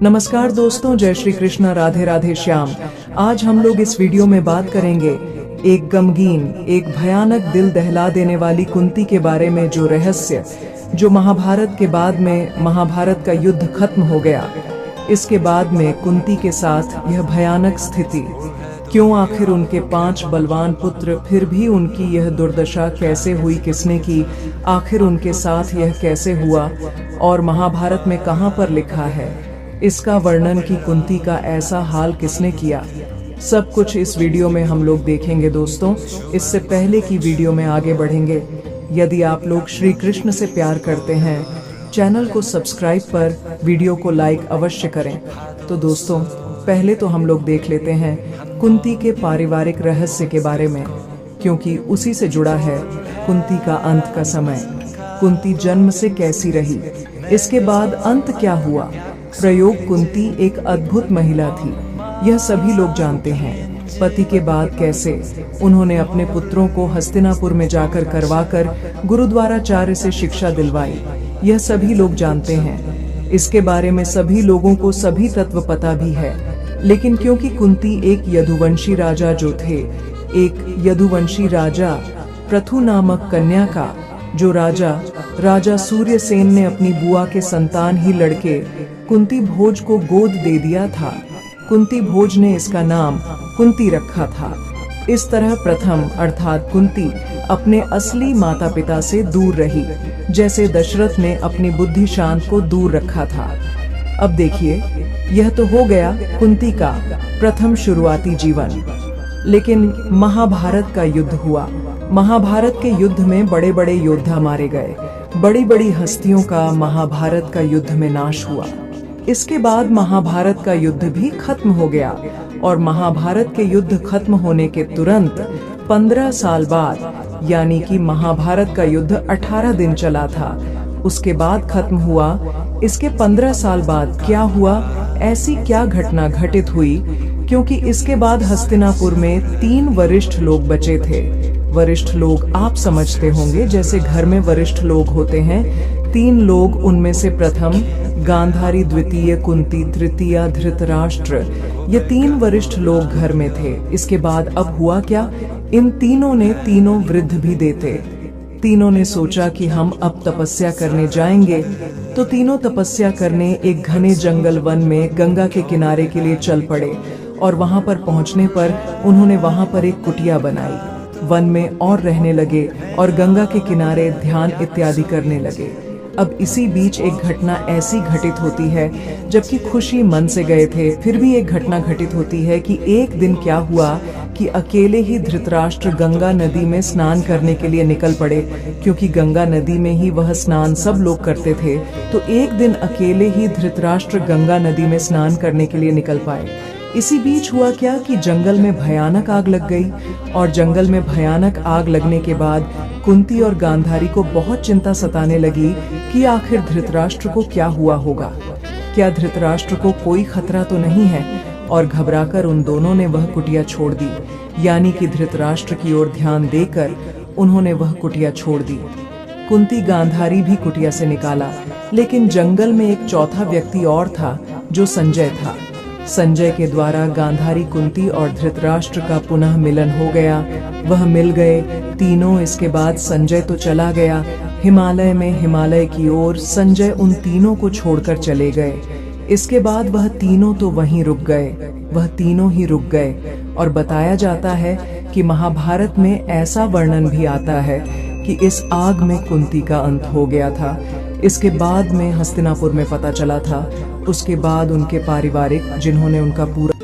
नमस्कार दोस्तों, जय श्री कृष्ण, राधे राधे श्याम। आज हम लोग इस वीडियो में बात करेंगे एक गमगीन, एक भयानक, दिल दहला देने वाली कुंती के बारे में, जो रहस्य जो महाभारत के बाद में महाभारत का युद्ध खत्म हो गया, इसके बाद में कुंती के साथ यह भयानक स्थिति क्यों, आखिर उनके 5 बलवान पुत्र, फिर भी उनकी यह दुर्दशा कैसे हुई, किसने की, आखिर उनके साथ यह कैसे हुआ और महाभारत में कहां पर लिखा है इसका वर्णन कि कुंती का ऐसा हाल किसने किया, सब कुछ इस वीडियो में हम लोग देखेंगे दोस्तों। इससे पहले की वीडियो में आगे बढ़ेंगे, यदि आप लोग श्री कृष्ण से प्यार करते हैं, चैनल को सब्सक्राइब पर वीडियो को लाइक अवश्य करें। तो दोस्तों, पहले तो हम लोग देख लेते हैं कुंती के पारिवारिक रहस्य के बारे में, क्योंकि उसी से जुड़ा है कुंती का अंत का समय। कुंती जन्म से कैसी रही, इसके बाद अंत क्या हुआ। प्रयोग कुंती एक अद्भुत महिला थी, यह सभी लोग जानते हैं। पति के बाद कैसे उन्होंने अपने पुत्रों को हस्तिनापुर में जाकर करवाकर गुरुद्वाराचार्य से शिक्षा दिलवाई, यह सभी लोग जानते हैं। इसके बारे में सभी लोगों को सभी तत्व पता भी है। लेकिन क्योंकि कुंती एक यदुवंशी राजा जो थे, एक यदुवंशी राजा प्रथु नामक कन्या का, जो राजा सूर्यसेन ने अपनी बुआ के संतान ही लड़के कुंती भोज को गोद दे दिया था। कुंती भोज ने इसका नाम कुंती रखा था। इस तरह प्रथम अर्थात कुंती अपने असली माता पिता से दूर रही, जैसे दशरथ ने अपनी बुद्धि शांत को दूर रखा था। अब देखिए, यह तो हो गया कुंती का प्रथम शुरुआती जीवन। लेकिन महाभारत का युद्ध हुआ। महाभारत के युद्ध में बड़े बड़े योद्धा मारे गए, बड़ी बड़ी हस्तियों का महाभारत का युद्ध में नाश हुआ। इसके बाद महाभारत का युद्ध भी खत्म हो गया और महाभारत के युद्ध खत्म होने के तुरंत 15 साल बाद, यानी कि महाभारत का युद्ध 18 दिन चला था, उसके बाद खत्म हुआ। इसके 15 साल बाद क्या हुआ, ऐसी क्या घटना घटित हुई, क्योंकि इसके बाद हस्तिनापुर में 3 वरिष्ठ लोग बचे थे। वरिष्ठ लोग आप समझते होंगे, जैसे घर में वरिष्ठ लोग होते हैं, 3 लोग, उनमें से प्रथम गांधारी, द्वितीय कुंती, तृतीय धृतराष्ट्र, ये 3 वरिष्ठ लोग घर में थे। इसके बाद अब हुआ क्या, इन तीनों ने, तीनों वृद्ध भी देते, तीनों ने सोचा कि हम अब तपस्या करने जाएंगे। तो तीनों तपस्या करने एक घने जंगल वन में गंगा के किनारे के लिए चल पड़े और वहां पर पहुंचने पर उन्होंने वहां पर एक कुटिया बनाई, वन में और रहने लगे और गंगा के किनारे ध्यान इत्यादि करने लगे। अब इसी बीच एक घटना ऐसी घटित होती है, जबकि खुशी मन से गए थे, फिर भी एक घटना घटित होती है कि एक दिन क्या हुआ कि अकेले ही धृतराष्ट्र गंगा नदी में स्नान करने के लिए निकल पड़े, क्योंकि गंगा नदी में ही वह स्नान सब लोग करते थे। तो एक दिन अकेले ही धृतराष्ट्र गंगा नदी में स्नान करने के लिए निकल पाए। इसी बीच हुआ क्या कि जंगल में भयानक आग लग गई, और जंगल में भयानक आग लगने के बाद कुंती और गांधारी को बहुत चिंता सताने लगी कि आखिर धृतराष्ट्र को क्या हुआ होगा, क्या धृतराष्ट्र को कोई खतरा तो नहीं है। और घबराकर उन दोनों ने वह कुटिया छोड़ दी, यानी कि धृतराष्ट्र की ओर ध्यान देकर उन्होंने वह कुटिया छोड़ दी। कुंती गांधारी भी कुटिया से निकाला, लेकिन जंगल में एक चौथा व्यक्ति और था, जो संजय था। संजय के द्वारा गांधारी, कुंती और धृतराष्ट्र का पुनः मिलन हो गया। वह मिल गए तीनों। इसके बाद संजय तो चला गया हिमालय में, हिमालय की ओर संजय उन तीनों को छोड़कर चले गए। इसके बाद वह तीनों तो वहीं रुक गए, वह तीनों ही रुक गए। और बताया जाता है कि महाभारत में ऐसा वर्णन भी आता है कि इस आग में कुंती का अंत हो गया था। इसके बाद में हस्तिनापुर में पता चला था। उसके बाद उनके पारिवारिक, जिन्होंने उनका पूरा